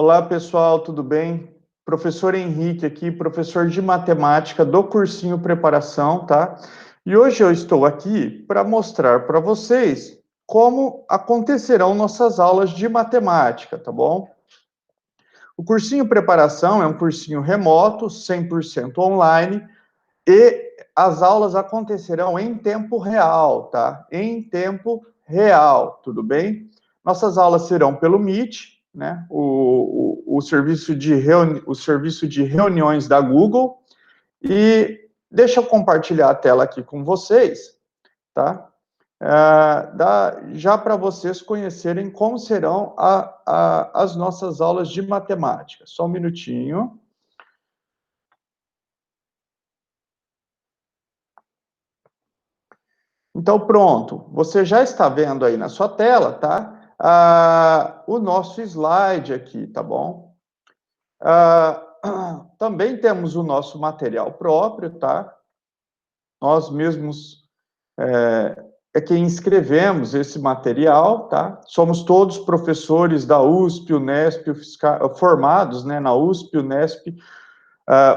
Olá, pessoal, tudo bem? Professor Henrique aqui, professor de matemática do cursinho Preparação, tá? E hoje eu estou aqui para mostrar para vocês como acontecerão nossas aulas de matemática, tá bom? O cursinho Preparação é um cursinho remoto, 100% online, e as aulas acontecerão em tempo real, tá? Em tempo real, tudo bem? Nossas aulas serão pelo Meet, né? O serviço o serviço de reuniões da Google. E deixa eu compartilhar a tela aqui com vocês, tá? Já para vocês conhecerem como serão as nossas aulas de matemática. Só um minutinho. Então, pronto, você já está vendo aí na sua tela, tá? O nosso slide aqui, tá bom? Também temos o nosso material próprio, tá? Nós mesmos é quem escrevemos esse material, tá? Somos todos professores da USP, Unesp, formados, né, na USP, Unesp,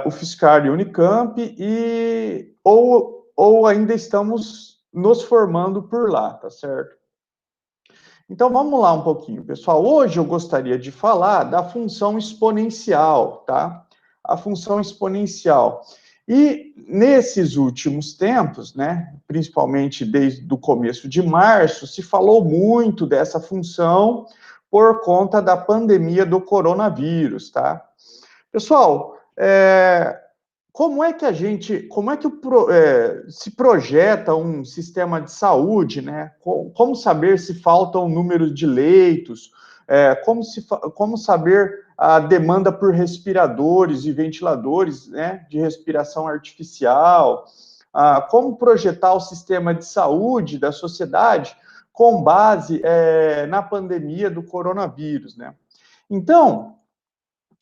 UFSCar e Unicamp, ou ainda estamos nos formando por lá, tá certo? Então, vamos lá um pouquinho, pessoal. Hoje eu gostaria de falar da função exponencial, tá? A função exponencial. E nesses últimos tempos, né, principalmente desde o começo de março, se falou muito dessa função por conta da pandemia do coronavírus, tá? Pessoal, como é que se projeta um sistema de saúde, né? Como saber se falta um número de leitos? Como saber a demanda por respiradores e ventiladores, né? De respiração artificial? Como projetar o sistema de saúde da sociedade com base na pandemia do coronavírus, né? Então,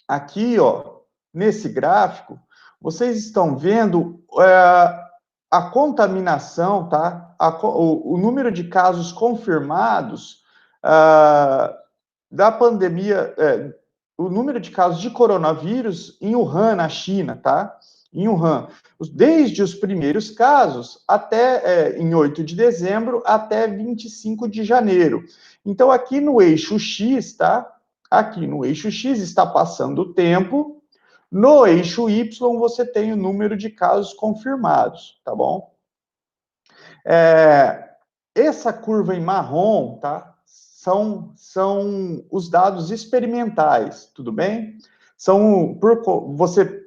aqui, ó, nesse gráfico, vocês estão vendo a contaminação, tá? O número de casos confirmados da pandemia, o número de casos de coronavírus em Wuhan, na China, tá? Em Wuhan. Desde os primeiros casos até em 8 de dezembro até 25 de janeiro. Então, aqui no eixo X, tá? Aqui no eixo X está passando o tempo. No eixo Y, você tem o número de casos confirmados, tá bom? Essa curva em marrom, tá? São os dados experimentais, tudo bem? Você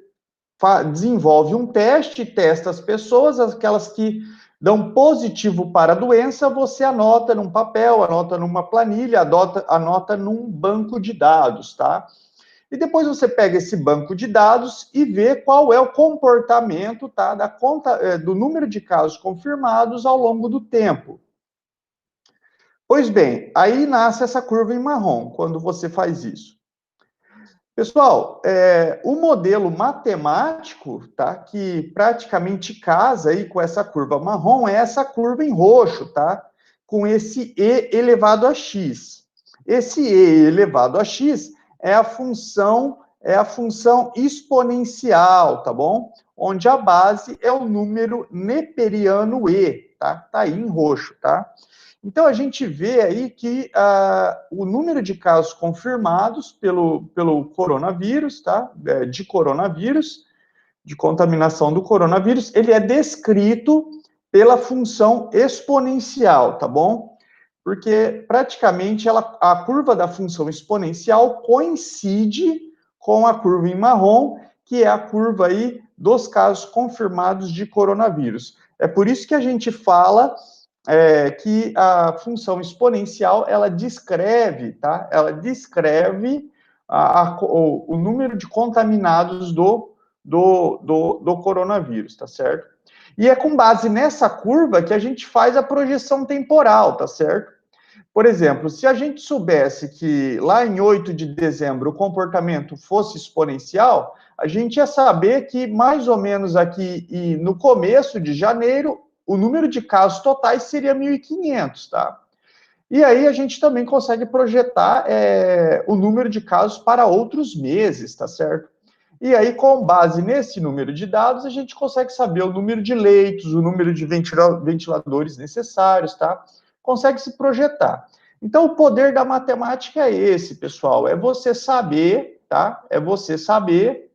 desenvolve um teste, testa as pessoas, aquelas que dão positivo para a doença, você anota num papel, anota numa planilha, anota num banco de dados, tá? E depois você pega esse banco de dados e vê qual é o comportamento, tá, do número de casos confirmados ao longo do tempo. Pois bem, aí nasce essa curva em marrom, quando você faz isso. Pessoal, o modelo matemático, tá, que praticamente casa aí com essa curva marrom, é essa curva em roxo, tá, com esse e elevado a x. Esse e elevado a x é a função exponencial, tá bom? Onde a base é o número neperiano e, tá? Tá aí em roxo, tá? Então, a gente vê aí que o número de casos confirmados pelo coronavírus, tá? De coronavírus, de contaminação do coronavírus, ele é descrito pela função exponencial, tá bom? Porque praticamente a curva da função exponencial coincide com a curva em marrom, que é a curva aí dos casos confirmados de coronavírus. É por isso que a gente fala que a função exponencial, ela descreve, tá? Ela descreve o número de contaminados do coronavírus, tá certo? E é com base nessa curva que a gente faz a projeção temporal, tá certo? Por exemplo, se a gente soubesse que lá em 8 de dezembro o comportamento fosse exponencial, a gente ia saber que mais ou menos aqui e no começo de janeiro o número de casos totais seria 1.500, tá? E aí a gente também consegue projetar o número de casos para outros meses, tá certo? E aí, com base nesse número de dados, a gente consegue saber o número de leitos, o número de ventiladores necessários, tá? Consegue se projetar. Então, o poder da matemática é esse, pessoal, é você saber, tá? É você saber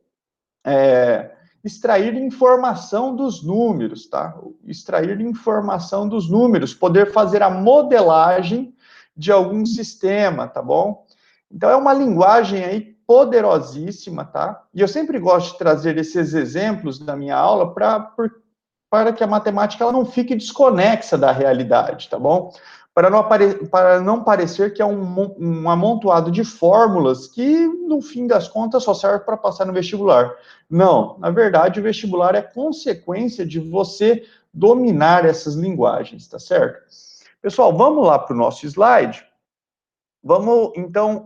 extrair informação dos números, tá? Extrair informação dos números, poder fazer a modelagem de algum sistema, tá bom? Então, é uma linguagem aí poderosíssima, tá? E eu sempre gosto de trazer esses exemplos da minha aula para que a matemática ela não fique desconexa da realidade, tá bom? Para não parecer que é um amontoado de fórmulas que, no fim das contas, só serve para passar no vestibular. Não, na verdade, o vestibular é consequência de você dominar essas linguagens, tá certo? Pessoal, vamos lá para o nosso slide. Vamos, então,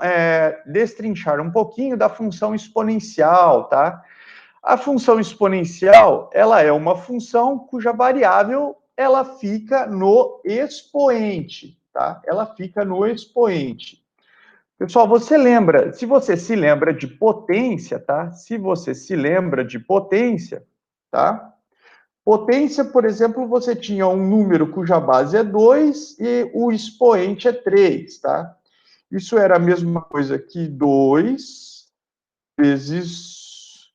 destrinchar um pouquinho da função exponencial, tá? A função exponencial, ela é uma função cuja variável, ela fica no expoente, tá? Ela fica no expoente. Pessoal, você lembra, se você se lembra de potência, tá? Se você se lembra de potência, tá? Potência, por exemplo, você tinha um número cuja base é 2 e o expoente é 3, tá? Isso era a mesma coisa que 2 vezes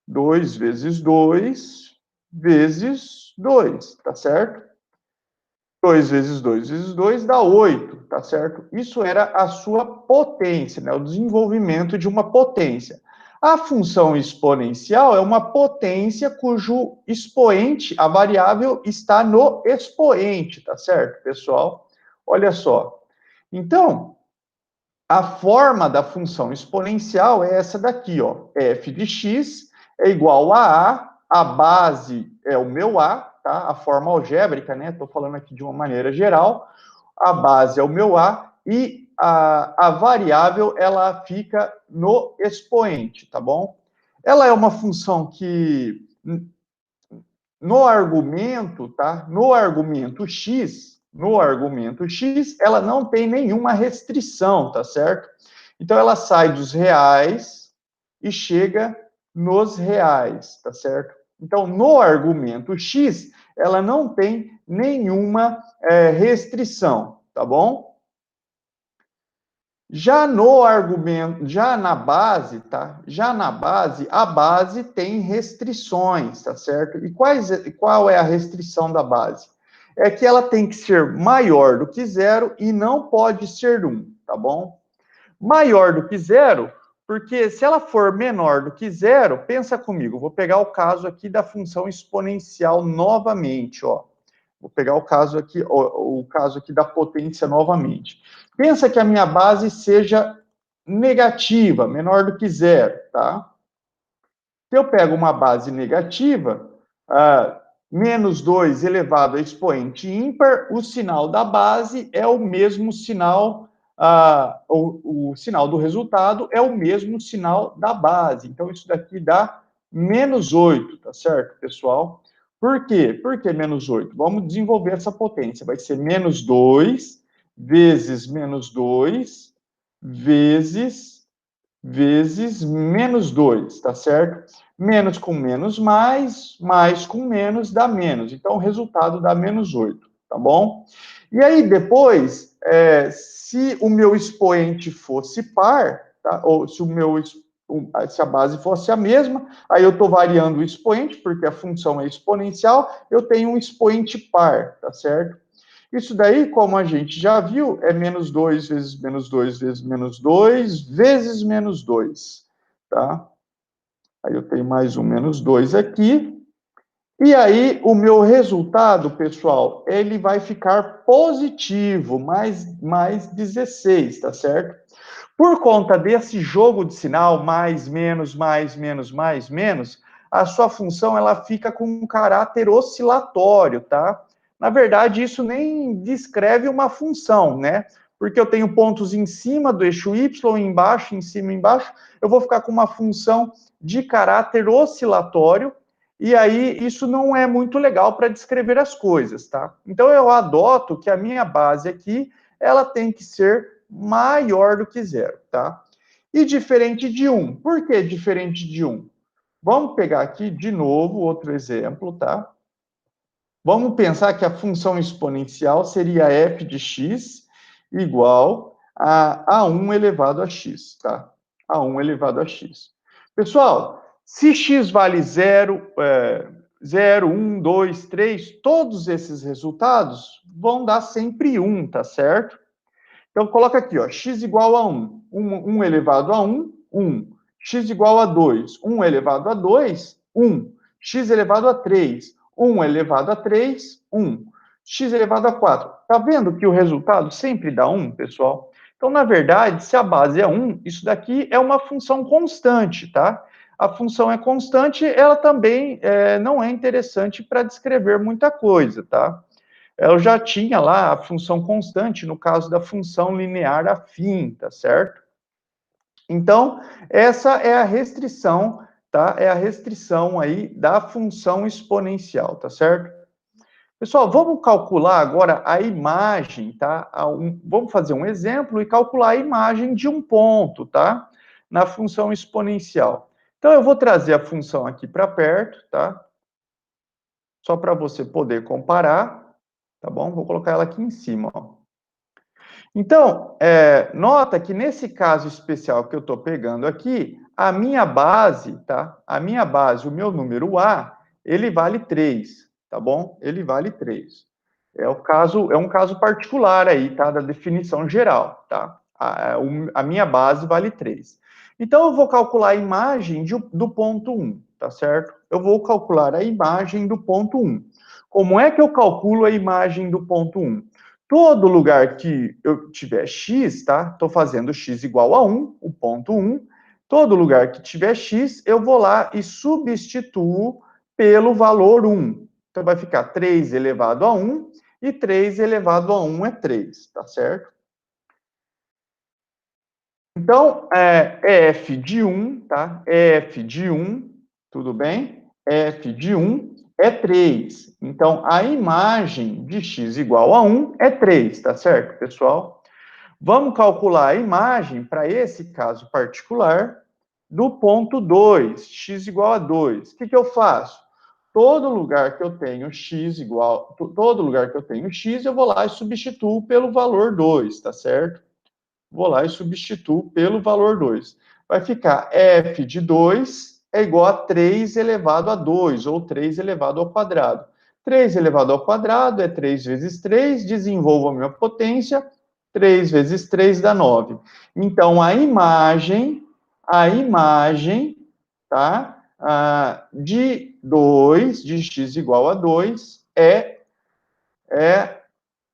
2 vezes 2, tá certo? 2 vezes 2 vezes 2 dá 8, tá certo? Isso era a sua potência, né? O desenvolvimento de uma potência. A função exponencial é uma potência cujo expoente, a variável, está no expoente, tá certo, pessoal? Olha só. Então, a forma da função exponencial é essa daqui, ó. F de x é igual a base é o meu a, tá? A forma algébrica, né? Estou falando aqui de uma maneira geral. A base é o meu a e a variável, ela fica no expoente, tá bom? Ela é uma função que, no argumento, tá? No argumento x, ela não tem nenhuma restrição, tá certo? Então, ela sai dos reais e chega nos reais, tá certo? Então, no argumento x, ela não tem nenhuma restrição, tá bom? Já no argumento, já na base, tá? Já na base, a base tem restrições, tá certo? E qual é a restrição da base? É que ela tem que ser maior do que zero e não pode ser 1, tá bom? Maior do que zero, porque se ela for menor do que zero, pensa comigo, vou pegar o caso aqui da função exponencial novamente, ó. Vou pegar o caso aqui, o caso aqui da potência novamente. Pensa que a minha base seja negativa, menor do que zero, tá? Se eu pego uma base negativa, menos 2 elevado a expoente ímpar, o sinal da base é o mesmo sinal, o sinal do resultado é o mesmo sinal da base. Então, isso daqui dá menos 8, tá certo, pessoal? Por quê? Por que menos 8? Vamos desenvolver essa potência. Vai ser menos 2 vezes menos 2 vezes menos 2, tá certo? Menos com menos mais com menos dá menos. Então, o resultado dá menos 8, tá bom? E aí, depois, se o meu expoente fosse par, tá? Ou se a base fosse a mesma, aí eu estou variando o expoente, porque a função é exponencial, eu tenho um expoente par, tá certo? Isso daí, como a gente já viu, é menos 2 vezes menos 2 vezes menos 2 vezes menos 2, tá? Aí eu tenho mais um menos 2 aqui. E aí, o meu resultado, pessoal, ele vai ficar positivo, mais 16, tá certo? Por conta desse jogo de sinal, mais, menos, a sua função, ela fica com um caráter oscilatório, tá? Na verdade, isso nem descreve uma função, né? Porque eu tenho pontos em cima do eixo Y, embaixo, em cima, embaixo, eu vou ficar com uma função de caráter oscilatório, e aí isso não é muito legal para descrever as coisas, tá? Então eu adoto que a minha base aqui ela tem que ser maior do que zero, tá? E diferente de 1. Por que diferente de 1? Vamos pegar aqui de novo outro exemplo, tá? Vamos pensar que a função exponencial seria f de x igual a 1 elevado a x, tá? A 1 elevado a x. Pessoal, se x vale 0, 0, 1, 2, 3, todos esses resultados vão dar sempre 1, tá certo? Então, coloca aqui, ó, x igual a 1. 1 elevado a 1, 1. X igual a 2. 1 elevado a 2, 1. X elevado a 3. 1 elevado a 3, 1. X elevado a 4. Tá vendo que o resultado sempre dá 1, pessoal? Então, na verdade, se a base é 1, isso daqui é uma função constante, tá? A função é constante, ela também não é interessante para descrever muita coisa, tá? Eu já tinha lá a função constante, no caso da função linear afim, tá certo? Então, essa é a restrição, tá? É a restrição aí da função exponencial, tá certo? Pessoal, vamos calcular agora a imagem, tá? Vamos fazer um exemplo e calcular a imagem de um ponto, tá? Na função exponencial. Então, eu vou trazer a função aqui para perto, tá? Só para você poder comparar, tá bom? Vou colocar ela aqui em cima, ó. Então, nota que nesse caso especial que eu estou pegando aqui, a minha base, tá? A minha base, o meu número A, ele vale 3, tá bom? Ele vale 3. É um caso particular aí, tá? Da definição geral, tá? A minha base vale 3. Então, eu vou calcular a imagem do ponto 1, tá certo? Eu vou calcular a imagem do ponto 1. Como é que eu calculo a imagem do ponto 1? Todo lugar que eu tiver x, tá? Estou fazendo x igual a 1, o ponto 1. Todo lugar que tiver x, eu vou lá e substituo pelo valor 1. Então, vai ficar 3 elevado a 1, e 3 elevado a 1 é 3, tá certo? Então, f de 1, tá? F de 1, tudo bem? F de 1 é 3. Então, a imagem de x igual a 1 é 3, tá certo, pessoal? Vamos calcular a imagem, para esse caso particular, do ponto 2, x igual a 2. O que eu faço? Todo lugar que eu tenho x igual, todo lugar que eu tenho x, eu vou lá e substituo pelo valor 2, tá certo? Vou lá e substituo pelo valor 2. Vai ficar f de 2 é igual a 3 elevado a 2, ou 3 elevado ao quadrado. 3 elevado ao quadrado é 3 vezes 3, desenvolvo a minha potência, 3 vezes 3 dá 9. Então, a imagem, tá? De 2, de x igual a 2, é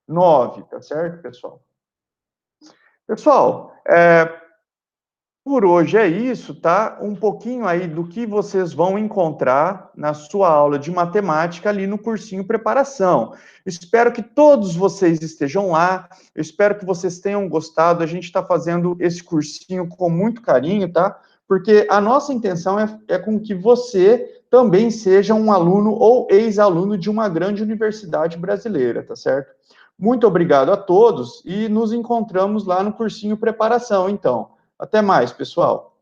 9, tá certo, pessoal? Pessoal, por hoje é isso, tá? Um pouquinho aí do que vocês vão encontrar na sua aula de matemática ali no cursinho Preparação. Espero que todos vocês estejam lá, eu espero que vocês tenham gostado. A gente está fazendo esse cursinho com muito carinho, tá? Porque a nossa intenção é com que você também seja um aluno ou ex-aluno de uma grande universidade brasileira, tá certo? Muito obrigado a todos e nos encontramos lá no cursinho Preparação, então. Até mais, pessoal.